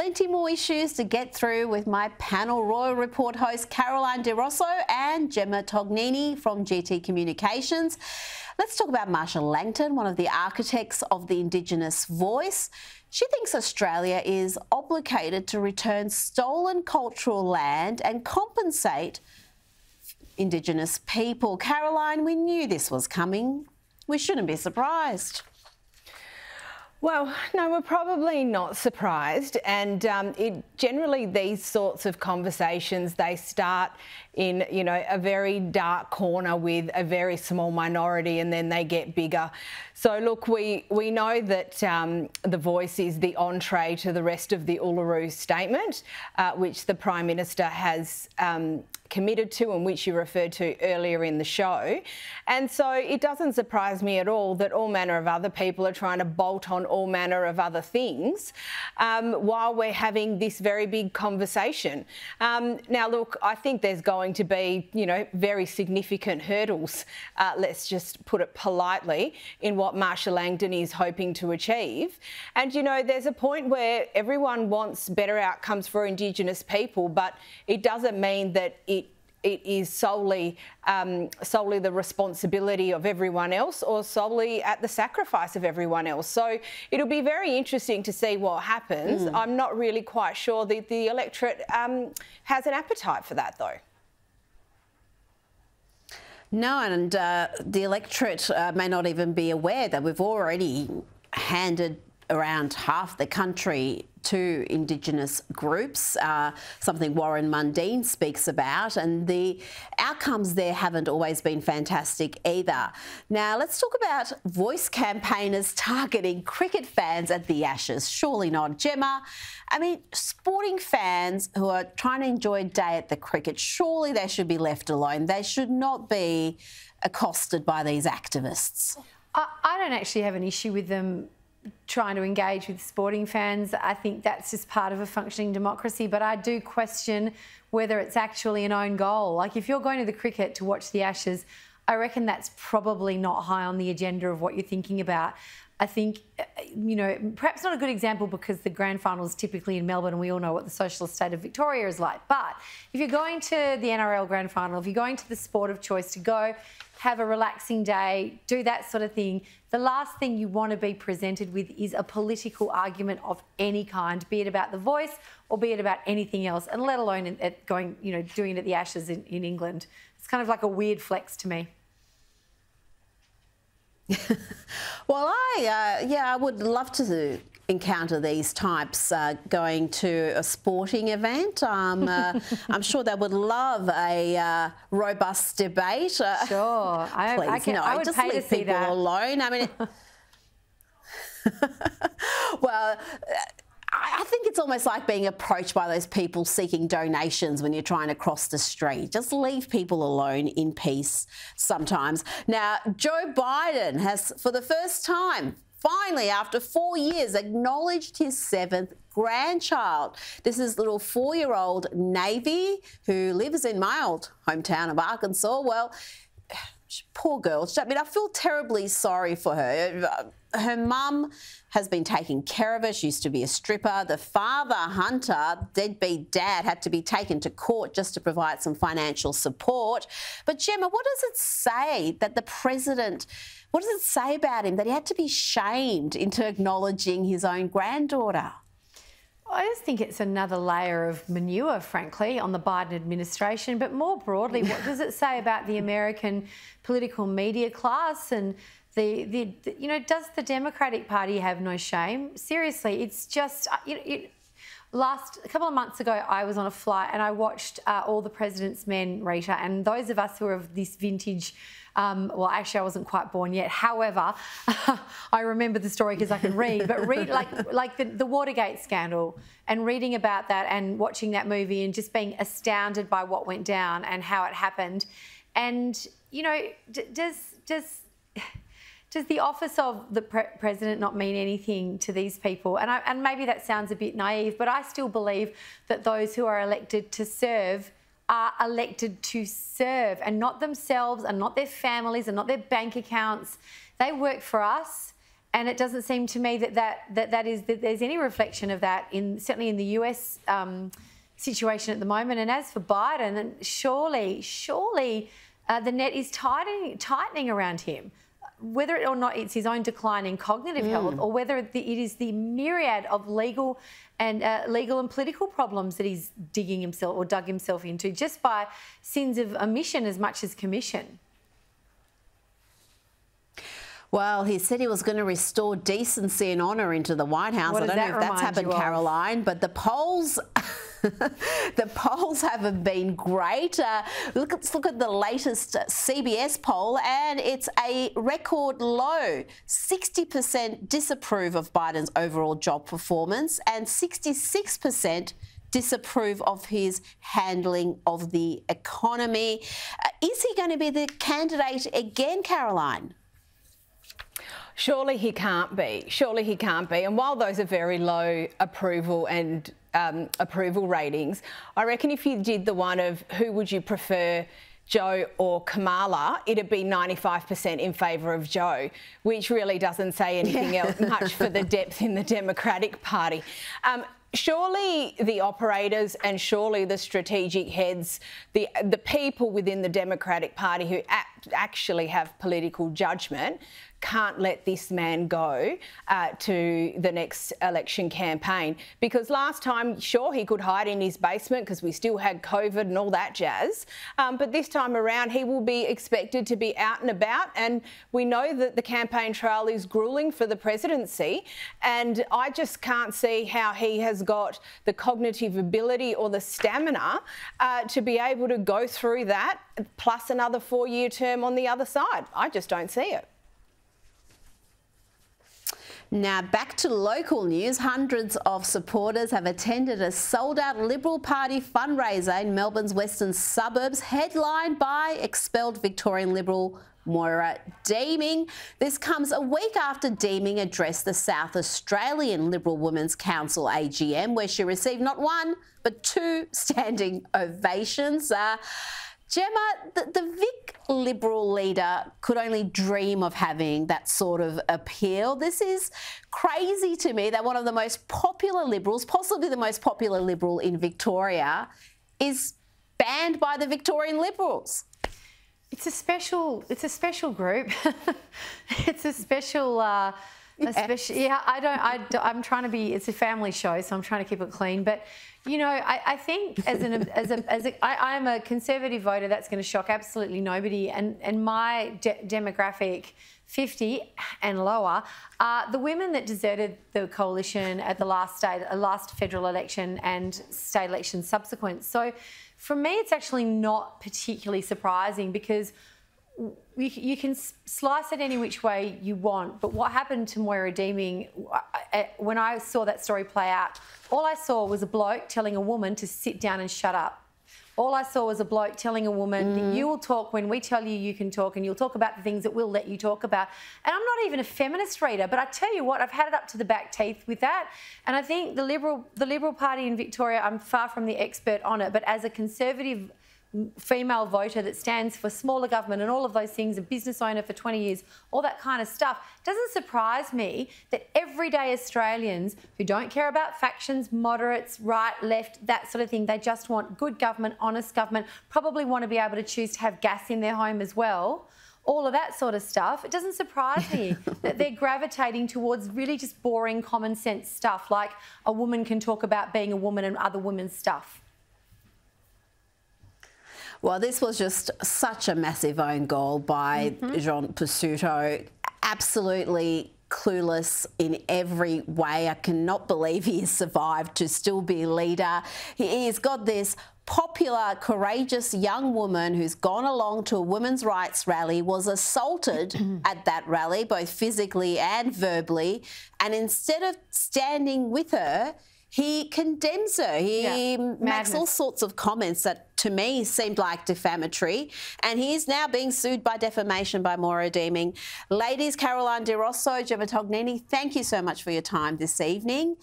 plenty more issues to get through with my panel Royal Report host Caroline Di Russo and Gemma Tognini from GT Communications. Let's talk about Marsha Langton, one of the architects of the Indigenous voice. She thinks Australia is obligated to return stolen cultural land and compensate Indigenous people. Caroline, we knew this was coming. We shouldn't be surprised. Well, no, we're probably not surprised, and generally these sorts of conversations, they start in, you know, a very dark corner with a very small minority, and then they get bigger. So look, we know that the voice is the entree to the rest of the Uluru Statement, which the Prime Minister has committed to and which you referred to earlier in the show. And so it doesn't surprise me at all that all manner of other people are trying to bolt on all manner of other things while we're having this very big conversation. Now, look, I think there's going to be, you know, very significant hurdles, let's just put it politely, in what Marsha Langton is hoping to achieve. And, you know, there's a point where everyone wants better outcomes for Indigenous people, but it doesn't mean that it is solely the responsibility of everyone else or solely at the sacrifice of everyone else. So it'll be very interesting to see what happens. I'm not really quite sure that the electorate has an appetite for that, though. No, and the electorate may not even be aware that we've already handed around half the country to Indigenous groups, something Warren Mundine speaks about, and the outcomes there haven't always been fantastic either. Now, let's talk about voice campaigners targeting cricket fans at the Ashes. Surely not. Gemma, I mean, sporting fans who are trying to enjoy a day at the cricket, surely they should be left alone. They should not be accosted by these activists. I don't actually have an issue with them trying to engage with sporting fans. I think that's just part of a functioning democracy, but I do question whether it's actually an own goal. Like, if you're going to the cricket to watch the Ashes, I reckon that's probably not high on the agenda of what you're thinking about. I think, you know, perhaps not a good example because the grand final is typically in Melbourne and we all know what the socialist state of Victoria is like. But if you're going to the NRL grand final, if you're going to the sport of choice to go have a relaxing day, do that sort of thing, the last thing you want to be presented with is a political argument of any kind, be it about the voice or be it about anything else, and let alone at going, you know, doing it at the Ashes in England. It's kind of like a weird flex to me. Well, I would love to encounter these types going to a sporting event. I'm sure they would love a robust debate. Sure, I would just pay leave to see people that. alone. I mean, well, I think it's almost like being approached by those people seeking donations when you're trying to cross the street. Just leave people alone in peace sometimes. Now, Joe Biden has, for the first time, finally, after 4 years, acknowledged his 7th grandchild. This is little 4-year-old Navy, who lives in my old hometown of Arkansas. Well, poor girl. I mean, I feel terribly sorry for her. Her mum has been taking care of her. She used to be a stripper. The father, Hunter, deadbeat dad, had to be taken to court just to provide some financial support. But Gemma, what does it say that the president, what does it say about him that he had to be shamed into acknowledging his own granddaughter? I just think it's another layer of manure, frankly, on the Biden administration. But more broadly, what does it say about the American political media class? And you know, does the Democratic Party have no shame? Seriously, it's just, a couple of months ago, I was on a flight and I watched All the President's Men, Rita, and those of us who are of this vintage, well, actually, I wasn't quite born yet. However, I remember the story because I can read. But read like the Watergate scandal, and reading about that and watching that movie and just being astounded by what went down and how it happened. And, you know, does the office of the president not mean anything to these people? And maybe that sounds a bit naive, but I still believe that those who are elected to serve are elected to serve, and not themselves and not their families and not their bank accounts. They work for us, And it doesn't seem to me that there's any reflection of that certainly in the US situation at the moment. And as for Biden, then surely the net is tightening around him, whether or not it's his own decline in cognitive health, or whether it is the myriad of legal and political problems that he's dug himself into just by sins of omission as much as commission. Well, he said he was going to restore decency and honour into the White House. I don't know if that's happened, Caroline, but the polls... the polls haven't been great. Let's look at the latest CBS poll, and it's a record low. 60% disapprove of Biden's overall job performance and 66% disapprove of his handling of the economy. Is he going to be the candidate again, Caroline? Surely he can't be. Surely he can't be. And while those are very low approval and approval ratings, I reckon if you did the one of who would you prefer, Joe or Kamala, it'd be 95% in favour of Joe, which really doesn't say anything else much for the depth in the Democratic Party. Surely the operators and surely the strategic heads, the people within the Democratic Party who actually have political judgment can't let this man go to the next election campaign. Because last time, sure, he could hide in his basement because we still had COVID and all that jazz. But this time around, he will be expected to be out and about. And we know that the campaign trail is gruelling for the presidency. And I just can't see how he has got the cognitive ability or the stamina to be able to go through that, plus another 4-year term on the other side. I just don't see it. Now, back to local news. Hundreds of supporters have attended a sold-out Liberal Party fundraiser in Melbourne's western suburbs, headlined by expelled Victorian Liberal Moira Deeming. This comes a week after Deeming addressed the South Australian Liberal Women's Council AGM, where she received not one, but 2 standing ovations. Gemma, the Vic Liberal leader could only dream of having that sort of appeal. This is crazy to me that one of the most popular Liberals, possibly the most popular Liberal in Victoria, is banned by the Victorian Liberals. It's a special group. It's a special. I'm trying to be. It's a family show, so I'm trying to keep it clean. But you know, I think I am a Conservative voter. That's going to shock absolutely nobody. And my demographic, 50 and lower, are the women that deserted the coalition at the last federal election and state election subsequent. So, for me, it's actually not particularly surprising because you can slice it any which way you want, but what happened to Moira Deeming, when I saw that story play out, all I saw was a bloke telling a woman to sit down and shut up. All I saw was a bloke telling a woman that you will talk when we tell you can talk, and you'll talk about the things that we'll let you talk about. And I'm not even a feminist reader, but I tell you what, I've had it up to the back teeth with that. And I think the Liberal Party in Victoria, I'm far from the expert on it, but as a Conservative female voter that stands for smaller government and all of those things, a business owner for 20 years, all that kind of stuff, it doesn't surprise me that everyday Australians who don't care about factions, moderates, right, left, that sort of thing, they just want good government, honest government, probably want to be able to choose to have gas in their home as well, all of that sort of stuff. It doesn't surprise me that they're gravitating towards really just boring common sense stuff like a woman can talk about being a woman and other women's stuff. Well, this was just such a massive own goal by John Pesutto. Absolutely clueless in every way. I cannot believe he has survived to still be leader. He's got this popular, courageous young woman who's gone along to a women's rights rally, was assaulted at that rally, both physically and verbally, and instead of standing with her, he condemns her. He makes all sorts of comments that, to me, seemed like defamatory. And he is now being sued by defamation by Moira Deeming. Ladies, Caroline Di Russo, Gemma Tognini, thank you so much for your time this evening.